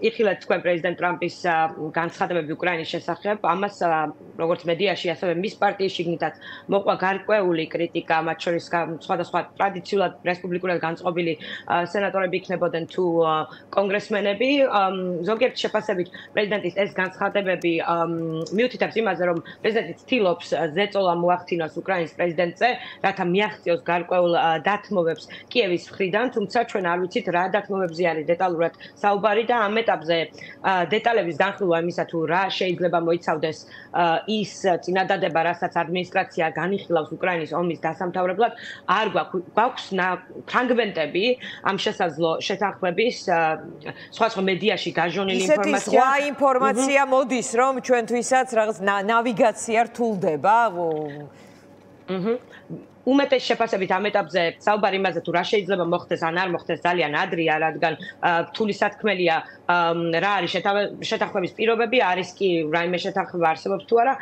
იხილეთ თქვენ პრეზიდენტ ტრამპის განცხადებები უკრაინის შესახებ, ამას როგორც მედიაში, ასევე მის პარტიის შიგნითაც მოყვა გარკვეული კრიტიკა, მათ შორის სხვადასხვა ტრადიციულად რესპუბლიკურად განწყობილი სენატორები იქნებოდნენ თუ კონგრესმენები. ზოგიერთ შეფასებით პრეზიდენტის ეს განცხადებები მიუთითებს იმაზე, რომ პრეზიდენტი ცდილობს ზეწოლა მოახდინოს უკრაინის პრეზიდენტზე, რათა მიაღწიოს გარკვეულ დათმობებს კიევის მხრიდან, თუმცა ჩვენ არ ვიცით რა დათმობებზე არის დეტალურად საუბარი და ამ ეტაპზე დეტალების განხილვა იმისა თუ რა შეიძლება მოიცავდეს ის წინადადება, რასაც ადმინისტრაცია განიხილავს უკრაინის ომის დასამთავრებლად, არ გვაქვს ფრაგმენტები ამ შესაძლო შეთანხმების სხვა მედიაში გაჟონილი ინფორმაცია. ისეთი სხვა ინფორმაცია მოდის, რომ ჩვენთვისაც რაღაც ნავიგაცია რთულდება. უმეტეს შეფასებით ამ ეტაპზე საუბარი იმაზე თუ რა შეიძლება მოხდეს ან არ მოხდეს ძალიან ადრეა, რადგან რთული სათქმელია რა არის შეთანხმების პირობები, არის კი რაიმე შეთანხმება არსებობს თუ არა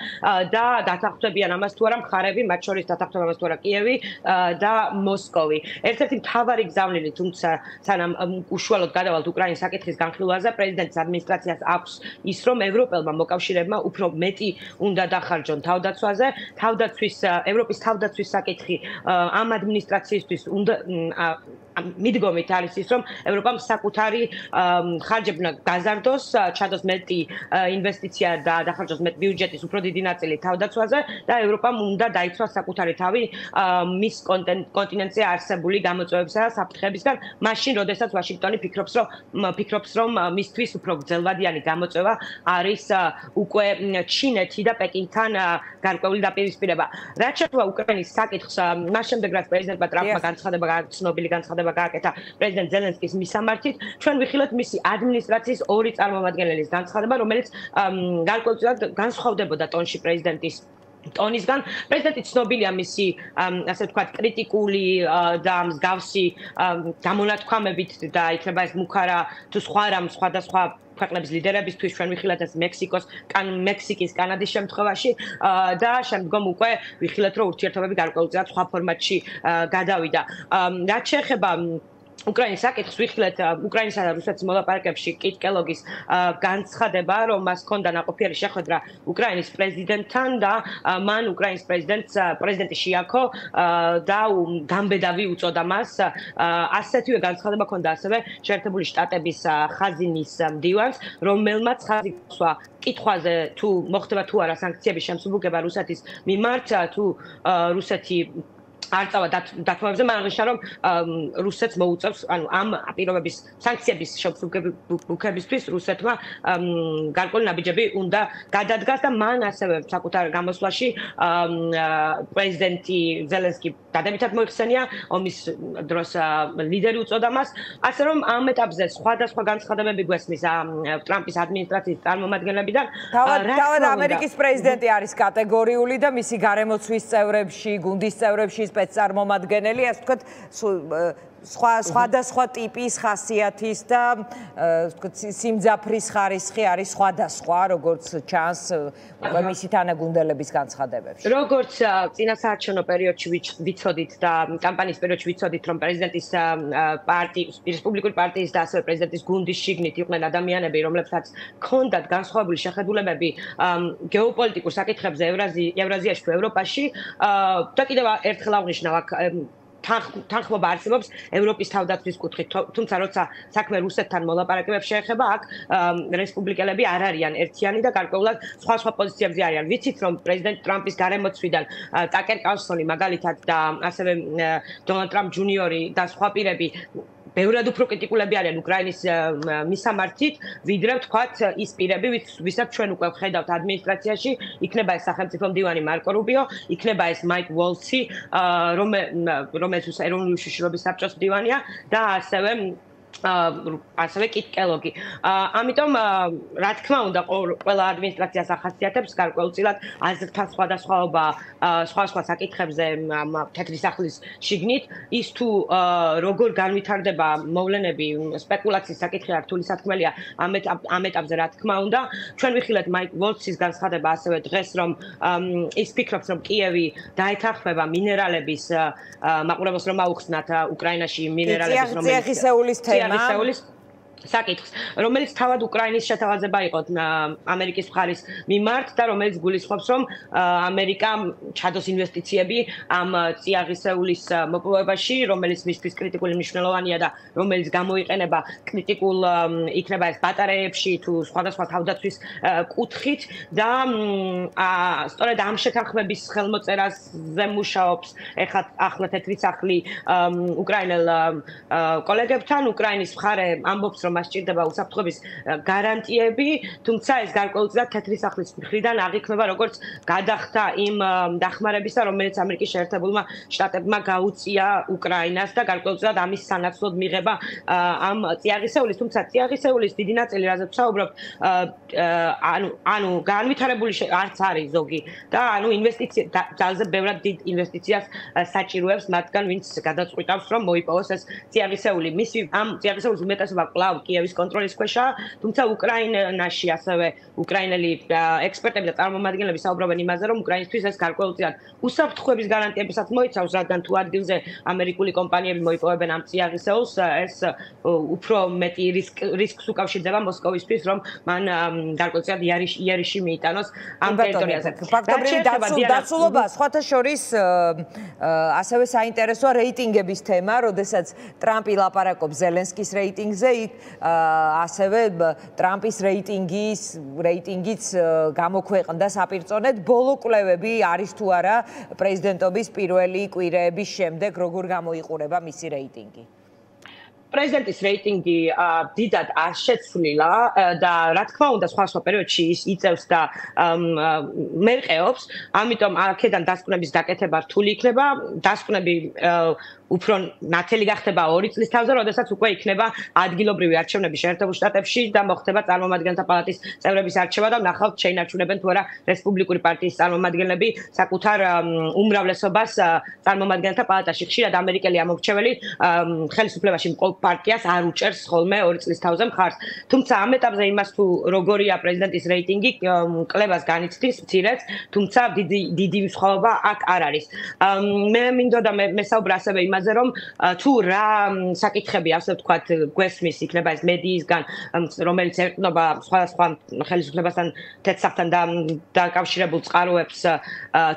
და დათანხმდებიან ამას თუ არა მხარები, მათ შორის დათანხმდება ამას თუ არა კიევი და მოსკოვი. ერთ-ერთი მთავარი გზავნილი, თუმცა სანამ უშუალოდ გადავალთ უკრაინის საკითხის განხილვაზე, პრეზიდენტის ადმინისტრაციას აქვს ის, რომ ევროპელმა მოკავშირეებმა უფრო მეტი უნდა დახარჯონ თავდაცვაზე, ევროპის თავდაცვის საკითხი ამ ადმინისტრაციისთვის უნდა მიდგომით არის ის, რომ ევროპამ საკუთარი ხარჯები გაზარდოს, ჩადოს მეტი ინვესტიცია და დახარჯოს მეტ ბიუჯეტის უფრო დიდი ნაწილი თავდაცვაზე და ევროპამ უნდა დაიცვას საკუთარი თავი მის კონტინენტზე არსებული გამოწვევებისა და საფრთხეებისგან, მაშინ, როდესაც ვაშინგტონი ფიქრობს, რომ მისთვის უფრო გრძელვადიანი გამოწვევა არის უკვე ჩინეთი და პეკინთან გარკვეული დაპირისპირება. რაც შეეხება უკრაინის საკითხს, მას შემდეგ რაც პრეზიდენტმა ტრამპმა ცნობილი განცხადება გააკეთა პრეზიდენტ ზელენსკის მისამართით, ჩვენ ვიხილეთ მისი ადმინისტრაციის ორი წარმომადგენლის განცხადება, რომელიც გარკვეულწილად განსხვავდებოდა ტონში პრეზიდენტის ტონისგან. პრეზიდენტი ცნობილია მისი ასე ვთქვათ კრიტიკული და მსგავსი გამონათქვამებით და იქნება ეს მუქარა თუ სხვა რამ სხვადასხვა ქვეყნების ლიდერებისთვის, ჩვენ ვიხილეთ ეს მექსიკის, კანადის შემთხვევაში და შემდგომ უკვე ვიხილეთ, რომ ურთიერთობები გარკვეულწილად სხვა ფორმატში გადავიდა. რაც შეეხება უკრაინის საკითხს, ვიხილეთ უკრაინისა და რუსეთის მოლაპარაკებებში კით კელოგის განცხადება, რომ მას ჰქონდა ნაყოფიერი შეხვედრა უკრაინის პრეზიდენტთან და მან უკრაინის პრეზიდენტი შეაქო და გამბედავი უწოდა მას. ასეთივე განცხადება ჰქონდა ასევე შეერთებული შტატების ხაზინის მდივანს, რომელმაც ხაზი გასვა კითხვაზე თუ მოხდება თუ არა სანქციების შემსუბუქება რუსეთის მიმართ, თუ რუსეთი არ წავა დათმობებზე, მაგრამ აღნიშნა, რომ რუსეთს მოუწევს, ანუ ამ პირობების სანქციების შემსუბუქებისთვის რუსეთმა გარკვეული ნაბიჯები უნდა გადადგას და მან ასევე საკუთარ გამოსვლაში პრეზიდენტი ზელენსკი დადებითად მოიხსენია, ომის დროს ლიდერი უწოდა მას, ასე რომ ამ ეტაპზე სხვადასხვა განცხადებები გვესმის ტრამპის ადმინისტრაციის წარმომადგენლებიდან. თავად ამერიკის პრეზიდენტი არის კატეგორიული და მისი გარემოცვის წევრებში, გუნდის წევრებში წარმომადგენელი, ასე ვთქვათ, სხვადასხვა ტიპის ხასიათის და სიმძაფრის ხარისხი არის სხვადასხვა, როგორც ჩანს მისი თანაგუნდელების განცხადებებში. როგორც წინასაარჩევნო პერიოდში ვიცოდით და კამპანიის პერიოდში ვიცოდით, რომ პრეზიდენტის პარტიის, რესპუბლიკური პარტიის და ასევე პრეზიდენტის გუნდის შიგნით იყვნენ ადამიანები, რომლებსაც ჰქონდათ განსხვავებული შეხედულებები გეოპოლიტიკურ საკითხებზე ევრაზიაში თუ ევროპაში და კიდევ ერთხელ აღნიშნავ აქ თანხმობა არსებობს ევროპის თავდაცვის კუთხით, თუმცა როცა საქმე რუსეთთან მოლაპარაკებებს შეეხება, აქ რესპუბლიკელები არ არიან ერთიანი და გარკვეულად სხვა პოზიციებზე არიან. ვიცით, რომ პრეზიდენტ ტრამპის გარემოცვიდან ტაკერ კარლსონი მაგალითად და ასევე დონალდ ტრამპ ჯუნიორი და სხვა პირები ბევრად უფრო კრიტიკულები არიან უკრაინის მისამართით, ვიდრე ვთქვათ ის პირები, ვისაც ჩვენ უკვე ვხედავთ ადმინისტრაციაში, იქნება ეს სახელმწიფო მდივანი მარკო რუბიო, იქნება ეს მაიკ ვოლცი, რომელიც ეროვნული უშიშროების საბჭოს მდივანია და ასევე კით კელოგი. ამიტომ რა თქმა უნდა ყველა ადმინისტრაციას ახასიათებს გარკვეულწილად აზრთა სხვადასხვაობა სხვა საკითხებზე თეთრი სახლის შიგნით, ის თუ როგორ განვითარდება მოვლენები, სპეკულაციის საკითხი არ რთული სათქმელია ამ ეტაპზე რა თქმა უნდა. ჩვენ ვიხილეთ მაიკ ვოლცის განცხადება ასევე დღეს, რომ ის ფიქრობს, რომ კიევი დაეთანხმება მინერალების მაყურებელს რომ აუხსნათ უკრაინაში მინერალების წიაღისეულის თემა. საკითხს, რომელიც თავად უკრაინის შეთავაზება იყო ამერიკის მხარის მიმართ და რომელიც გულისხმობს, რომ ამერიკამ ჩადოს ინვესტიციები ამ წიაღისეულის მოპოვებაში, რომელიც მისთვის კრიტიკული მნიშვნელოვანია და რომელიც გამოიყენება კრიტიკულ იქნება ეს ბატარეებში თუ სხვადასხვა თავდაცვის კუთხით და სწორედ ამ შეთანხმების ხელმოწერაზე მუშაობს ახლა თეთრი სახლი უკრაინელ კოლეგებთან. უკრაინის მხარე ამბობს, რომ მას სჭირდება უსაფრთხოების გარანტიები, თუმცა ეს გარკვეულწილად თეთრი სახლის მხრიდან აღიქმება როგორც გადახდა იმ დახმარებისა, რომელიც ამერიკის შეერთებულმა შტატებმა გაუწია უკრაინას და გარკვეულწილად ამის სანაცვლოდ მიღება ამ წიაღისეულის, თუმცა წიაღისეულის დიდი ნაწილი, რაზეც ვსაუბრობთ, ანუ განვითარებული არც არის ზოგი და ანუ ინვესტიცია ძალზე ბევრად დიდ ინვესტიციას საჭიროებს მათგან, ვინც გადაწყვიტავს, რომ მოიპოვოს ეს წიაღისეული. მისი ამ წიაღისეულის უმეტესობა კვლავ კიევის კონტროლის ქვეშაა, თუმცა უკრაინაში ასევე უკრაინელი ექსპერტები და წარმომადგენლები საუბრობენ იმაზე, რომ უკრაინისთვის ეს გარკვეულწილად უსაფრთხოების გარანტიებისაც მოიცავს, რადგან თუ ადგილზე ამერიკული კომპანიები მოიპოვებენ ამ წიაღისეულს, ეს უფრო მეტი რისკს უკავშირდება მოსკოვისთვის, რომ მან გარკვეულწილად იერიში მიიტანოს ამ ტერიტორიაზე. ფაქტობრივი დაცულობა, სხვათა შორის ასევე საინტერესოა რეიტინგების თემა, როდესაც ტრამპი ლაპარაკობს ზელენსკის რეიტინგზე, ასევე ტრამპის რეიტინგიც გამოქვეყნდა საპირწონედ. ბოლო კვლევები არის თუ არა პრეზიდენტობის პირველი კვირეების შემდეგ, როგორ გამოიყურება მისი რეიტინგი? პრეზიდენტის რეიტინგი დიდად არ შეცვლილა და რა თქმა უნდა სხვა პერიოდში ის იწევს და მერყეობს, ამიტომ აქედან დასკვნების გაკეთება რთული იქნება. დასკვნები უფრო ნათელი გახდება 2 წლის თავზე, როდესაც უკვე იქნება ადგილობრივი არჩევნები შეერთებულ შტატებში და მოხდება წარმომადგენელთა პალატის წევრების არჩევა და ნახავთ შეინარჩუნებენ თუ არა რესპუბლიკური პარტიის წარმომადგენლები საკუთარ უმრავლესობას წარმომადგენელთა პალატაში. ხშირად ამერიკელი ამორჩეველი ხელისუფლებაში მყოფ პარტიას არ უჭერს ხოლმე 2 წლის თავზე მხარს. თუმცა ამ ეტაპზე იმას თუ როგორია პრეზიდენტის რეიტინგი კლებას განიცდის მცირეც, თუმცა დიდი სხვაობა აქ არ არის. მე მინდოდა მესაუბრა ასევე იმაზე, რომ თუ რა საკითხები, ასე ვთქვათ, გვესმის იქნება ეს მედიისგან, რომელიც ერტყმობა სხვადასხვა ხელისუფლებასთან, თეთრსახთან დაკავშირებულ წყაროებს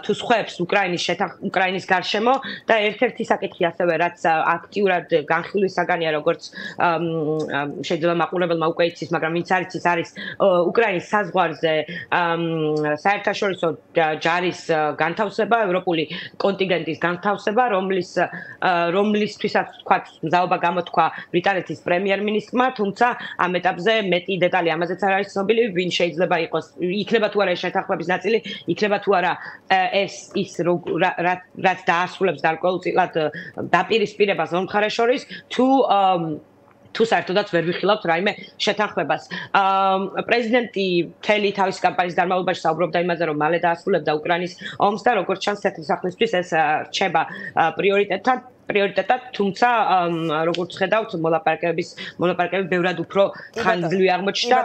თუ სხვებს უკრაინის გარშემო და ერთ-ერთი საკითხი ასევე, რაც აქტიურად განხილვის საგანია, როგორც შეიძლება მაყურებელმა უკვე იცის, მაგრამ ვინც არ იცის, არის უკრაინის საზღვარზე საერთაშორისო ჯარის განთავსება, ევროპული კონტინგენტის განთავსება, რომლისთვისაც თქვა მზაობა გამოთქვა ბრიტანეთის პრემიერ-მინისტრმა, თუმცა ამ ეტაპზე მეტი დეტალი ამაზეც არ არის ცნობილი, ვინ შეიძლება იყოს, იქნება თუ არა ეს შეთანხმების ნაწილი, იქნება თუ არა ეს ის რაც დაასრულებს გარკვეულწილად დაპირისპირებას ორ მხარეს შორის, თუ საერთოდაც ვერ ვიხილავთ რაიმე შეთანხმებას. პრეზიდენტი მთელი თავისი კამპანიის განმავლობაში საუბრობდა იმაზე, რომ მალე დაასრულებდა უკრაინის ომს და როგორც ჩანს თეთრი სახლისთვის ეს რჩება პრიორიტეტად, თუმცა როგორც ხედავთ, მოლაპარაკებები ბევრად უფრო ხანგრძლივი აღმოჩნდა.